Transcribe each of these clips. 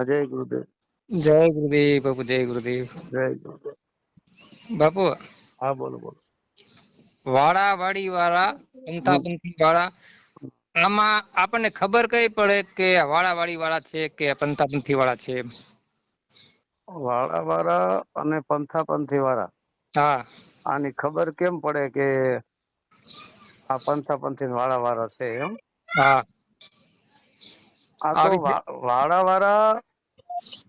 જય ગુરુદેવ. જય ગુરુદેવ બાપુ, જય ગુરુદેવ જય ગુરુદેવ. બાપુ. હા, બોલો બોલો. વાળા વાડી વાળા, પંથા હમ. પંથી વાળા, આમાં આપણને ખબર કઈ પડે કે વાળા વાડી વાળા છે કે પંથા પંથી વાળા છે? વાળા વાળા અને પંથા પંથી વાળા, હા. આની ખબર કેમ પડે કે આ પંથા પંથી વાળા વાળા છે એમ? હા. આ તો આવી વાળા વાળા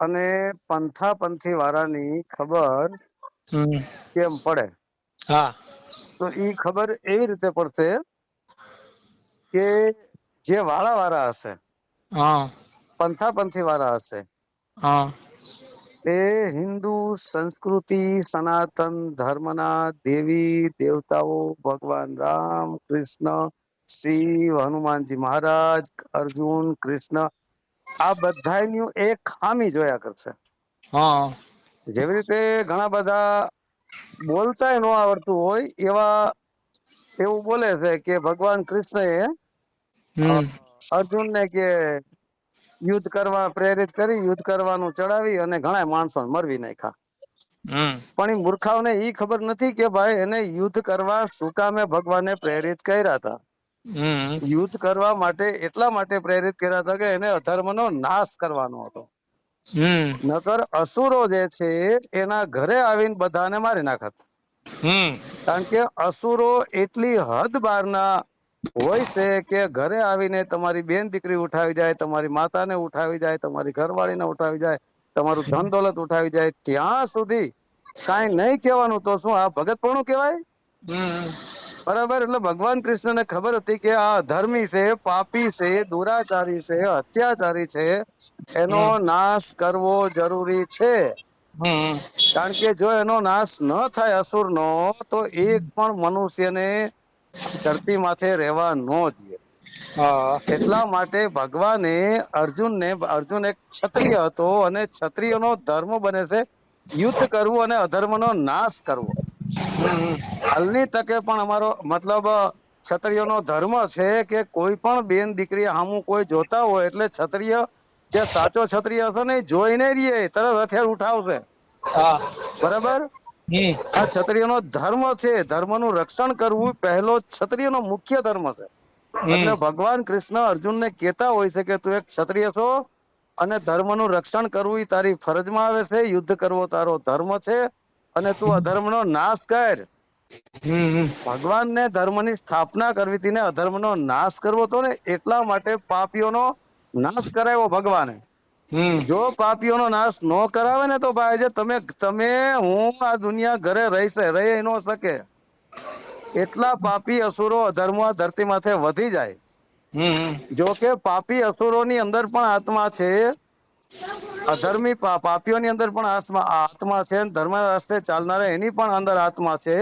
અને પંથા પંથી વાળાની ખબર કેમ પડે? હા. તો ઈ ખબર એવી રીતે પડશે કે જે વાળા વાળા હશે, હા. પંથા પંથી વાળા હશે, હા. એ હિન્દુ સંસ્કૃતિ સનાતન ધર્મના દેવી દેવતાઓ ભગવાન રામ કૃષ્ણ શિવ હનુમાનજી મહારાજ અર્જુન કૃષ્ણ આ બધાની એક ખામી જોયા કરશે. હા. જેવી રીતે ઘણા બધા બોલતાય ન આવડતું હોય એવા એવું બોલે છે કે ભગવાન કૃષ્ણ એ હમ અર્જુનને કે યુદ્ધ કરવા પ્રેરિત કરી, યુદ્ધ કરવાનું ચડાવી અને ઘણા માણસો મરવી નાખ્યા. હમ પણ એ મૂર્ખાઓને ઈ ખબર નથી કે ભાઈ એને યુદ્ધ કરવા શું કામે ભગવાને પ્રેરિત કર્યા હતા. હમ યુદ્ધ કરવા માટે એટલા માટે પ્રેરિત કર્યા હતા કે એને અધર્મનો નાશ કરવાનો હતો. હમ નકર અસુરો જે છે એના ઘરે આવીને બધાને મારી નાખત. હમ કારણ કે અસુરો એટલી હદ બારના હોય છે કે ઘરે આવીને તમારી બેન દીકરી ઉઠાવી જાય, તમારી માતાને ઉઠાવી જાય, તમારી ઘરવાળીને ઉઠાવી જાય, તમારું ધન દોલત ઉઠાવી જાય, ત્યાં સુધી કાંઈ નહીં કહેવાનું તો શું આ ભગતપણું કહેવાય? હમ બરાબર. એટલે ભગવાન કૃષ્ણને ખબર હતી કે આ અધર્મી છે, પાપી છે, દુરાચારી છે, અત્યાચારી છે, એનો નાશ કરવો જરૂરી છે. હમ કારણ કે જો એનો નાશ ન થાય અસુરનો તો એક પણ મનુષ્યને ધરતી માથે રહેવા ન દે. હા. એટલા માટે ભગવાને અર્જુન એક ક્ષત્રિય હતો અને ક્ષત્રિયનો ધર્મ બને છે યુદ્ધ કરવું અને અધર્મનો નાશ કરવો. હાલની તકે પણ અમારો મતલબ ક્ષત્રિયનો ધર્મ છે કે કોઈ પણ બેન દીકરી હામું કોઈ જોતા હોય એટલે ક્ષત્રિય જે સાચો ક્ષત્રિય હશે ને જોઈને રહીએ તરત હથિયાર ઉઠાવશે. હા. બરાબર. આ ક્ષત્રિયનો ધર્મ છે. ધર્મનું રક્ષણ કરવું પહેલો ક્ષત્રિયનો મુખ્ય ધર્મ છે. એટલે ભગવાન કૃષ્ણ અર્જુનને કહેતા હોય છે કે તું એક ક્ષત્રિય છો અને ધર્મનું રક્ષણ કરવું એ તારી ફરજમાં આવે છે. યુદ્ધ કરવો તારો ધર્મ છે અને તું અધર્મનો નાશ કર. ભગવાનને ધર્મની સ્થાપના કરવી હતી ને અધર્મનો નાશ કરવો હતો ને એટલા માટે પાપીઓનો નાશ કરાવ્યો ભગવાને. જો પાપીઓનો નાશ ન કરાવે ને તો ભાઈ છે તમે હું આ દુનિયા ઘરે રહી ન શકે. એટલા પાપી અસુરો અધર્મ ધરતી માથે વધી જાય. જોકે પાપી અસુરોની અંદર પણ આત્મા છે. અધર્મી પાપીઓની અંદર પણ આત્મા છે. ધર્મ રસ્તે ચાલનારા એની પણ અંદર આત્મા છે.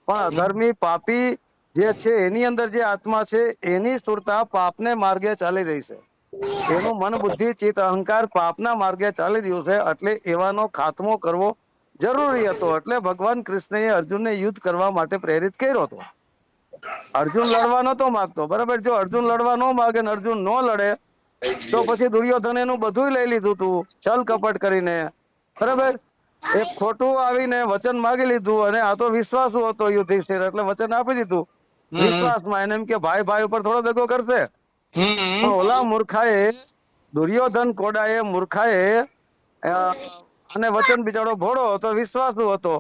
પણ અધર્મી પાપી જે છે એની અંદર જે આત્મા છે એની સુરતા પાપને માર્ગે ચાલી રહી છે. એનું મન બુદ્ધિ ચિત્ત અહંકાર પાપના માર્ગે ચાલી રહ્યું છે. એટલે એવાનો ખાત્મો કરવો જરૂરી હતો. એટલે ભગવાન કૃષ્ણએ અર્જુનને યુદ્ધ કરવા માટે પ્રેરિત કર્યો હતો. અર્જુન લડવા નતો માંગતો. બરાબર. જો અર્જુન લડવા ન માગે ને અર્જુન ન લડે તો પછી દુર્યોધન એનું બધું લઈ લીધું તું છલ કપટ કરીને. બરાબર. એક ખોટું આવીને વચન માગી લીધું અને આ તો વિશ્વાસુ હતો યુધિષ્ઠિર એટલે વચન આપી દીધું વિશ્વાસમાં. એને એમ કે ભાઈ ભાઈ ઉપર થોડો દગો કરશે. પણ ઓલા મૂર્ખાએ દુર્યોધન કોડાએ મૂર્ખાએ અને વચન બિચારો ભોળો હતો, વિશ્વાસુ હતો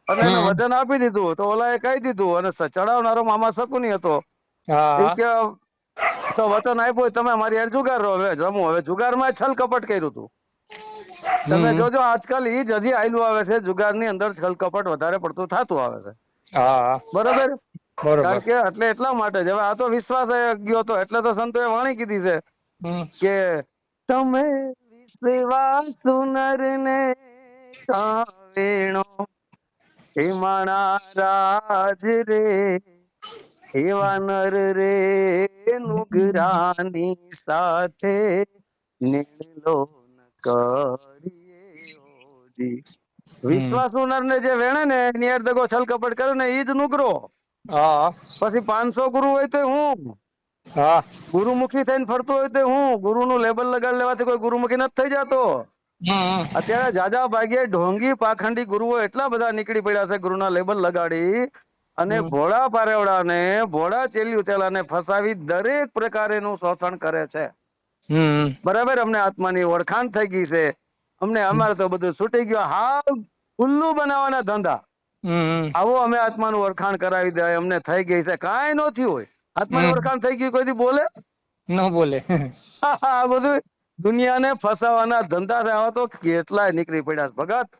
એટલે એને વચન આપી દીધું. તો ઓલા એ કહી દીધું અને ચડાવનારો મામા શકુની હતો. એ કે તો વચન આપ્યું તમે મારી યાર જુગાર રહો હવે જમું. હવે જુગારમાં છલ કપટ કર્યું હતું. તમે જોજો આજકાલ ઈ જ હજી આયલું આવે છે. જુગારની અંદર છલ કપટ વધારે પડતું થતું આવે છે. હા. બરોબર. કારણ બરોબર. કે એટલા માટે જ હવે આ તો વિશ્વાસ ગયો હતો એટલે તો સંતોએ વાણી કીધી છે કે તમે વિશ્વાસુ નરને કાવેણો હિમાણા રાજ રે એવા નર રે નુગરાની સાથે નીલો ન કરીએ. વિશ્વાસુ નરને જે વેણે ને એની હારે દગો છલ કપટ કરે ને ઈ જ નુગરો. હા. પછી 500 ગુરુ હોય તો હું હા. ગુરુમુખી થઈને ફરતો હોય તો હું ગુરુનું લેબલ લગાડ લેવાથી કોઈ ગુરુમુખી નથી થઈ જતો. અત્યારે જાજા ભાગ્યે ઢોંગી પાખંડી ગુરુઓ એટલા બધા નીકળી પડ્યા છે ગુરુના લેબલ લગાડી અને ભોળા પારેવડાને ભોળા ચેલિયું ચેલાને ફસાવી દરેક પ્રકારેનું શોષણ કરે છે. બરાબર, અમને આત્માની ઓળખાણ થઈ ગઈ છે, અમને અમારે તો બધું છૂટી ગયું, હાવ ઉલ્લુ બનાવવાના ધંધા. આવો અમે આત્માનું ઓળખાણ કરાવી દે, અમને થઈ ગઈ છે. કાંઈ ન થયું હોય, આત્માની ઓળખાણ થઈ ગઈ, કોઈ દી બોલે ન બોલે. આ બધું દુનિયાને ફસાવાના ધંધા છે. આવા તો કેટલાય નીકળી પડ્યા છે ભગત.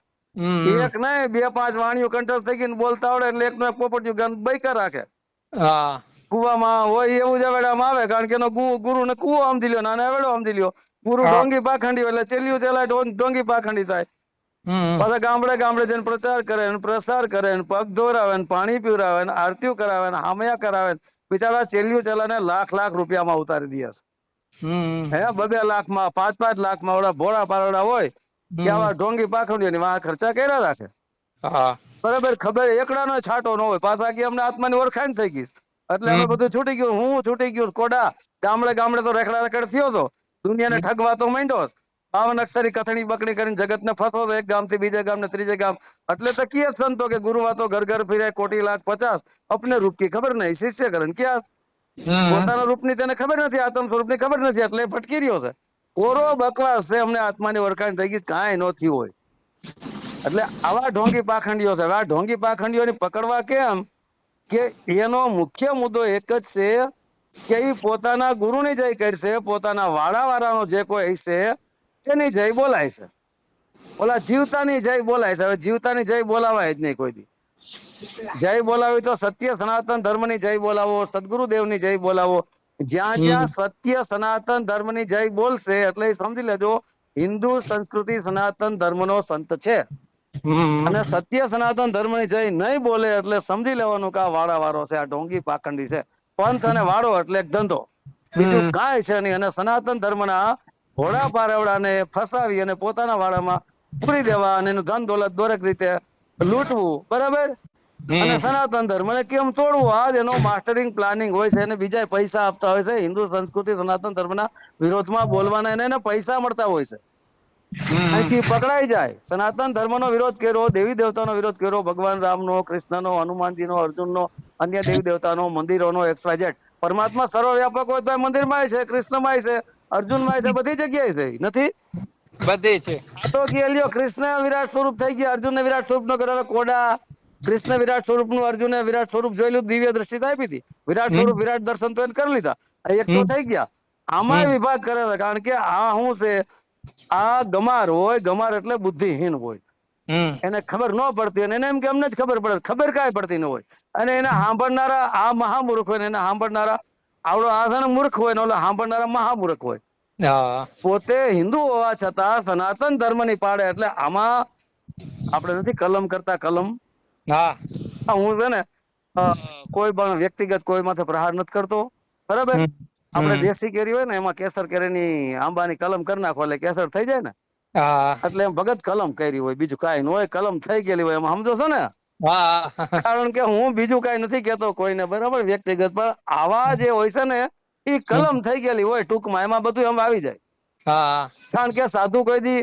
એક નહીં, 2-5 વાણીઓ કંઠસ્થ થઈ ગઈ બોલતા આવડે એટલે એકનો એક પોપટિયું ગાન બૈકા રાખે. કુવામાં હોય એવું જ વેડામાં આવે, કારણ કે એનો ગુરુ ને કુવો સમજી લ્યો, નાના વેડો સમજી લ્યો. ગુરુ ઢોંગી પાખંડી એટલે ચેલિયું ચેલા ઢોંગી પાખંડી થાય. પાછા ગામડે ગામડે જઈને પ્રચાર કરે ને પ્રસાર કરે ને પગ ધોરાવે ને પાણી પીવરાવે ને આરતીઓ કરાવે ને હામયા કરાવે. બિચારા ચેલિયું ચેલાને લાખ રૂપિયામાં ઉતારી દે છે. 2-2 લાખમાં 5-5 લાખમાં ઓલા ભોળા પારડા હોય કે આવા ઢોંગી પાખંડીઓની વાહ ખર્ચા કર્યા રાખે. બરાબર, ખબર એકડાનો છાંટો ન હોય. પાછા કે અમને આત્માની ઓળખાણ થઈ ગઈ એટલે અમે બધું છૂટી ગયું. હું છૂટી ગયું કોડા. ગામડે ગામડે તો રેખડ થયો હતો, દુનિયાને ઠગવા તો માંડ્યો. 52 અક્ષરી કથણી બકડી કરીને જગતને ફસવો, એક ગામ થી બીજે ગામ ને ત્રીજે ગામ. એટલે તો કીએ સંતો કે ગુરુવા તો ઘર ઘર ફિરે 1,50,00,000 અપને રૂપ की खबर नहीं, शिष्य करन क्या. પોતાના રૂપની તેને ખબર નથી, આત્મ સ્વરૂપની ખબર નથી, એટલે ભટકી રહ્યો છે. કોરો બકવાસ છે. અમને આત્માની ઓળખાણ થઈ ગઈ, કાંઈ ન થયું હોય. એટલે આવા ઢોંગી પાખંડીઓ છે. આ ઢોંગી પાખંડીઓને પકડવા કેમ કે એનો મુખ્ય મુદ્દો એક જ છે કે એ પોતાના ગુરુની જય કરશે, પોતાના વાળાનો જે કોઈ હશે એની જય બોલાય છે. ઓલા જીવતાની જય બોલાય છે. હવે જીવતાની જય બોલાવાય જ નહીં કોઈ દી. જય બોલાવી તો સત્ય સનાતન ધર્મની જય બોલાવો, સદગુરુદેવની જય બોલાવો. જ્યાં જ્યાં સત્ય સનાતન ધર્મની જય બોલશે એટલે સમજી લેજો હિન્દુ સંસ્કૃતિ સનાતન ધર્મનો સંત છે. અને સત્ય સનાતન ધર્મની જય નહીં બોલે એટલે સમજી લેવાનું કે આ વાળો છે, આ ઢોંગી પાખંડી છે. પંથ અને વાળો એટલે એક ધંધો, બીજું કાંઈ છે નહીં. અને સનાતન ધર્મના ઘોડા પારવડાને ફસાવી અને પોતાના વાળામાં પૂરી દેવા અને એનું ધન દોલત દરેક રીતે લૂંટવું. બરાબર, અને સનાતન ધર્મને કેમ તોડવું, આ જ એનો માસ્ટરિંગ પ્લાનિંગ હોય છે. એને બીજા પૈસા આપતા હોય છે. હિન્દુ સંસ્કૃતિ સનાતન ધર્મના વિરોધમાં બોલવાના એને પૈસા મળતા હોય છે. અહીંથી પકડાઈ જાય. સનાતન ધર્મનો વિરોધ કર્યો, દેવી દેવતાનો વિરોધ કર્યો, ભગવાન રામનો, કૃષ્ણનો, હનુમાનજીનો, અર્જુનનો, અન્ય દેવી દેવતાનો, મંદિરોનો, XYZ. પરમાત્મા સર્વવ્યાપક હોય તો મંદિરમાં છે, કૃષ્ણમાં છે, અર્જુનમાં છે, બધી જગ્યાએ છે. નથી બધી છે. આ તો કે લ્યો કૃષ્ણ વિરાટ સ્વરૂપ થઈ ગયા, અર્જુનને વિરાટ સ્વરૂપ નો કરે. કોડા કૃષ્ણ વિરાટ સ્વરૂપ નું અર્જુને વિરાટ સ્વરૂપ જોયેલું, દિવ્ય દ્રષ્ટિ આપી હતી. વિરાટ સ્વરૂપ વિરાટ દર્શન તો એને કરી લીધા, એક તો થઈ ગયા. આમાં વિભાગ કરે છે, કારણ કે આ શું છે, આ ગમાર હોય. ગમાર એટલે બુદ્ધિહીન હોય. એને ખબર ન પડતી અને એને એમ કે અમને જ ખબર પડે, ખબર કાંઈ પડતી ન હોય. અને એને સાંભળનારા આ મહામૂર્ખ હોય ને એને સાંભળનારા આવડો આ મૂર્ખ હોય ને ઓલો સાંભળનારા મહામૂર્ખ હોય. પોતે હિન્દુ હોવા છતાં સનાતન ધર્મની પાડે. એટલે આમાં આપણે નથી કલમ કરતા કલમ. હું છે ને કોઈ પણ વ્યક્તિગત કોઈ માથે પ્રહાર નથી કરતો. બરાબર, આપણે દેશી કેરી હોય ને એમાં કેસર કેરીની આંબાની કલમ કરી નાખો એટલે કેસર થઈ જાય ને. એટલે એમ ભગત કલમ કરી હોય, બીજું કાંઈ ન હોય. કલમ થઈ ગયેલી હોય એમાં સમજો છો ને. કારણ કે હું બીજું કાંઈ નથી કેતો કોઈને, બરાબર, વ્યક્તિગત. પણ આવા જે હોય છે ને એ કલમ થઈ ગયેલી હોય ટૂંકમાં, એમાં બધું એમ આવી જાય. કારણ કે સાધુ કોઈ દી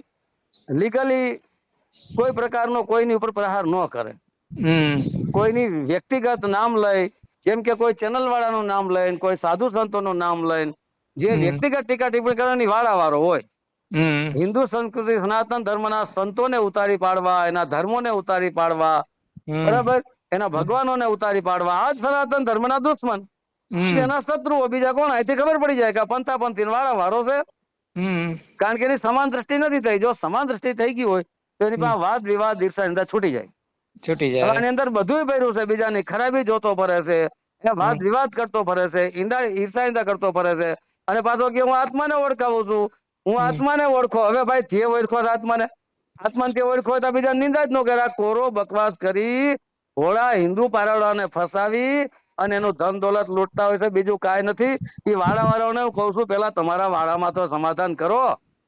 લીગલી કોઈ પ્રકારનો કોઈની ઉપર પ્રહાર ન કરે. કોઈની વ્યક્તિગત નામ લઈ, જેમ કે કોઈ ચેનલ વાળાનું નામ લઈને, કોઈ સાધુ સંતોનું નામ લઈને જે વ્યક્તિગત ટીકા ટિપ્પણી કરવાની વાળો હોય. હિન્દુ સંસ્કૃતિ સનાતન ધર્મના સંતોને ઉતારી પાડવા, એના ધર્મોને ઉતારી પાડવા, બરાબર, એના ભગવાનોને ઉતારી પાડવા, આ જ સનાતન ધર્મના દુશ્મન, એના શત્રુઓ. બીજા કોણ? અહીંથી ખબર પડી જાય કે આ પંથાપંથી વાળો છે. કારણ કે એની સમાન દ્રષ્ટિ નથી થઈ. જો સમાન દ્રષ્ટિ થઈ ગઈ હોય તો એની પાસે વાદ વિવાદ ઈર્ષા નિંદા છૂટી જાય. આની અંદર બધું ભર્યું છે. બીજાની ખરાબી જોતો ફરે છે, એ વાદ વિવાદ કરતો ફરે છે, ઈર્ષા નિંદા કરતો ફરે છે. અને પાછો કે હું આત્માને ઓળખાવું છું, હું આત્માને ઓળખો. હવે ભાઈ તે ઓળખો આત્માને, આત્માને તે ઓળખો તો બીજા નિંદા જ ન કરે. કોરો બકવાસ કરી ભોળા હિન્દુ પારવડાને ફસાવી અને એનું ધન દોલત લૂંટતા હોય છે. બીજું કાંઈ નથી. એ વાળાને હું કઉ છું, પેલા તમારા વાળામાં તો સમાધાન કરો.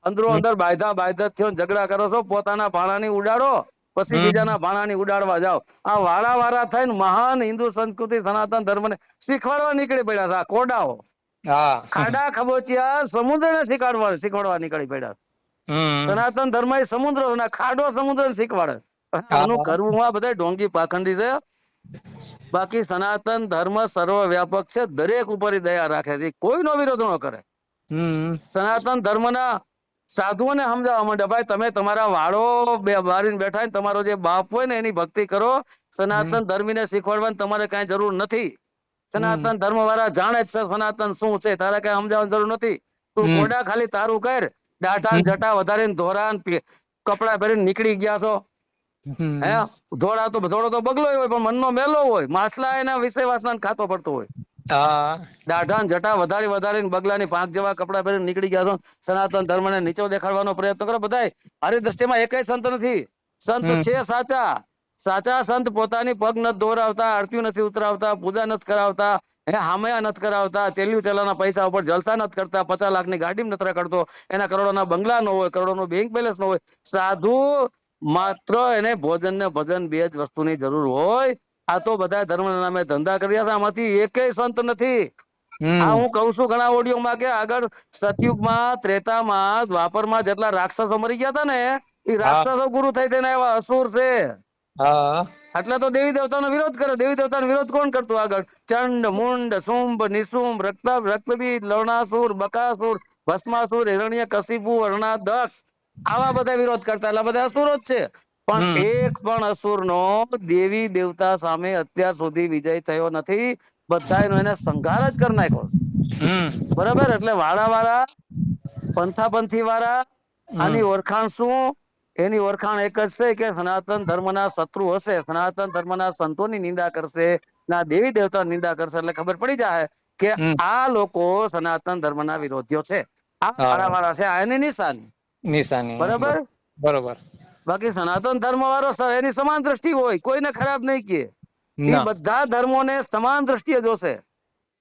અંદરો અંદર બાયધા થયો ઝઘડા કરો છો, પોતાના ભાણાની ઉડાડો, પછી બીજાના ભાણાની ઉડાડવા જાઓ. આ વાળા થઈને મહાન હિન્દુ સંસ્કૃતિ સનાતન ધર્મને શીખવાડવા નીકળી પડ્યા છે. આ કોડાઓ ખાડા ખબોચિયા સમુદ્રને શીખવાડવા નીકળી પડ્યા. સનાતન ધર્મ એ સમુદ્ર ખાડો સમુદ્ર શીખવાડે. આનું કરવું આ બધા ઢોંગી પાખંડી છે. બાકી સનાતન ધર્મ સર્વવ્યાપક છે, દરેક ઉપર દયા રાખે છે, કોઈનો વિરોધ ન કરે. સનાતન ધર્મના સાધુઓને સમજાવવા માંડે, ભાઈ તમે તમારા વાળો બારીને બેઠા તમારો જે બાપ હોય ને એની ભક્તિ કરો. સનાતન ધર્મીને શીખવાડવાની તમારે કઈ જરૂર નથી. સનાતન ધર્મ વાળા જાણે જ છે સનાતન શું છે, તારે કઈ સમજાવવાની જરૂર નથી. તું કોડા ખાલી તારું કર, દાઢા જટા વધારીને ધોરાન કપડા પહેરીને નીકળી ગયા છો. હે ધોળો તો બગલો હોય પણ મનનો મેલો હોય, માછલા એના વિશે વાસના ખાતો પડતો હોય. દાઢા જટા વધારીને બગલાની પાંખ જેવા કપડા પહેરીને નીકળી ગયા છો. સનાતન ધર્મ ને નીચો દેખાડવાનો પ્રયત્ન કરો. બધા મારી દ્રષ્ટિમાં એકેય સંત નથી. સંત છે સાચા. સાચા સંત પોતાની પગ નથી દોરાવતા, આરતી નથી ઉતરાવતા, પૂજા નથી કરાવતા, હામયા નથી કરાવતા, ચેલ્યું ચેલાના પૈસા ઉપર જલસા નથી કરતા, 50 લાખની ગાડી નથી કરતો, એના કરોડોના બંગલા ન હોય, કરોડોનું બેંક બેલેન્સ ન હોય. સાધુ માત્ર એને ભોજન ને ભજન બે જ વસ્તુની જરૂર હોય. આ તો બધા ધર્મના નામે ધંધા કર્યા છે, આમાંથી એકેય સંત નથી. આ હું કઉ છું ઘણા ઓડિયોમાં કે આગળ સતયુગમાં, ત્રેતામાં, દ્વાપરમાં જેટલા રાક્ષસો મરી ગયા હતા ને એ રાક્ષસો ગુરુ થઈ થઈને એવા અસુર છે. એટલે તો દેવી દેવતાનો વિરોધ કરે. દેવી દેવતાનો વિરોધ કોણ કરતું આગળ? ચંડ, મુંડ, શુંભ, નિશુંભ, રક્તબીજ, લવણાસુર, બકાસુર, ભસ્માસુર, હિરણ્ય કશિપુ, વર્ણા, દક્ષ, આવા બધા વિરોધ કરતા. એટલે બધા અસુરો જ છે. પણ એક પણ અસુર નો દેવી દેવતા સામે અત્યાર સુધી વિજય થયો નથી. બધાનો એને સંઘાર જ કરી નાખ્યો. બરાબર. એટલે વાળા પંથાપંથી વાળા આની ઓળખાણ શું? એની ઓળખાણ એક જ છે કે સનાતન ધર્મના શત્રુ હશે, સનાતન ધર્મના સંતોની નિંદા કરશે, ના દેવી દેવતા નિંદા કરશે, એટલે ખબર પડી જાય કે આ લોકો સનાતન ધર્મના વિરોધીઓ છે. આ વાળા છે, આ એની નિશાની. બરાબર. બાકી સનાતન ધર્મ વાળો એની સમાન દ્રષ્ટિ હોય, કોઈને ખરાબ નહીં કહે. એ બધા ધર્મોને સમાન દ્રષ્ટિએ જોશે.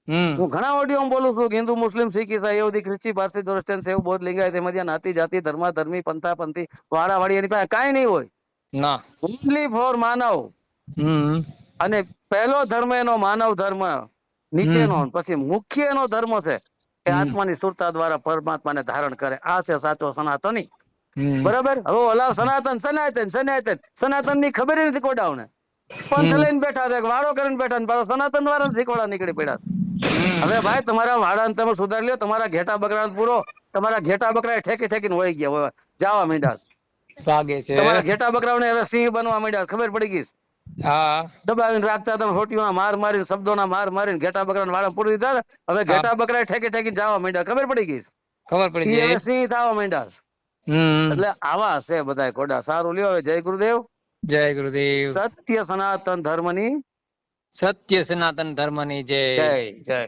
હું ઘણા ઓડિયો બોલું છું કે હિન્દુ, મુસ્લિમ, શીખ, ઈસાઈ, યહૂદી, ખ્રિસ્તી, પારસી, જોરસ્ટન, સેવ, બૌદ્ધ, લિંગાયત, એમાં નાતી જાતિ, ધર્મી, પંથાપંથી, વાળાવાળી એની પાસે કાંઈ નહીં હોય. ઓનલી ફોર માનવ. અને પહેલો ધર્મ એનો માનવ ધર્મ નીચેનો, પછી મુખ્ય એનો ધર્મ છે એ આત્માની સુરતા દ્વારા પરમાત્માને ધારણ કરે. આ છે સાચો સનાતની. બરાબર. હવે ઓલા સનાતન ની ખબર નથી કોડાવને. પંથ લઈને બેઠા છે, વાળો કરીને બેઠા, સનાતન વાળા શીખવાડા નીકળી પડ્યા. હવે ભાઈ તમારા વાળાને તમે સુધારી લ્યો. તમારા ઘેટા બકરા પૂરો, તમારા ઘેટા બકરા ઠેકીને વહી ગયા, જવા માંડ્યા. તમારા ઘેટા બકરાઓને હવે સિંહ બનવા માંડ્યા, ખબર પડી ગઈ. દબાવીને રાખતા તમે હોટીઓના માર મારીને, શબ્દોના માર મારીને ઘેટા બકરા વાળા પૂરી દીધા. હવે ઘેટા બકરા ઠેકીને જવા માંડ્યા, ખબર પડી ગઈ. હવે સિંહ થવા માંડ્યા. એટલે આવા છે બધા કોડા. સારું લ્યો. હવે જય ગુરુદેવ. જય ગુરુદેવ. સત્ય સનાતન ધર્મની જય. જય.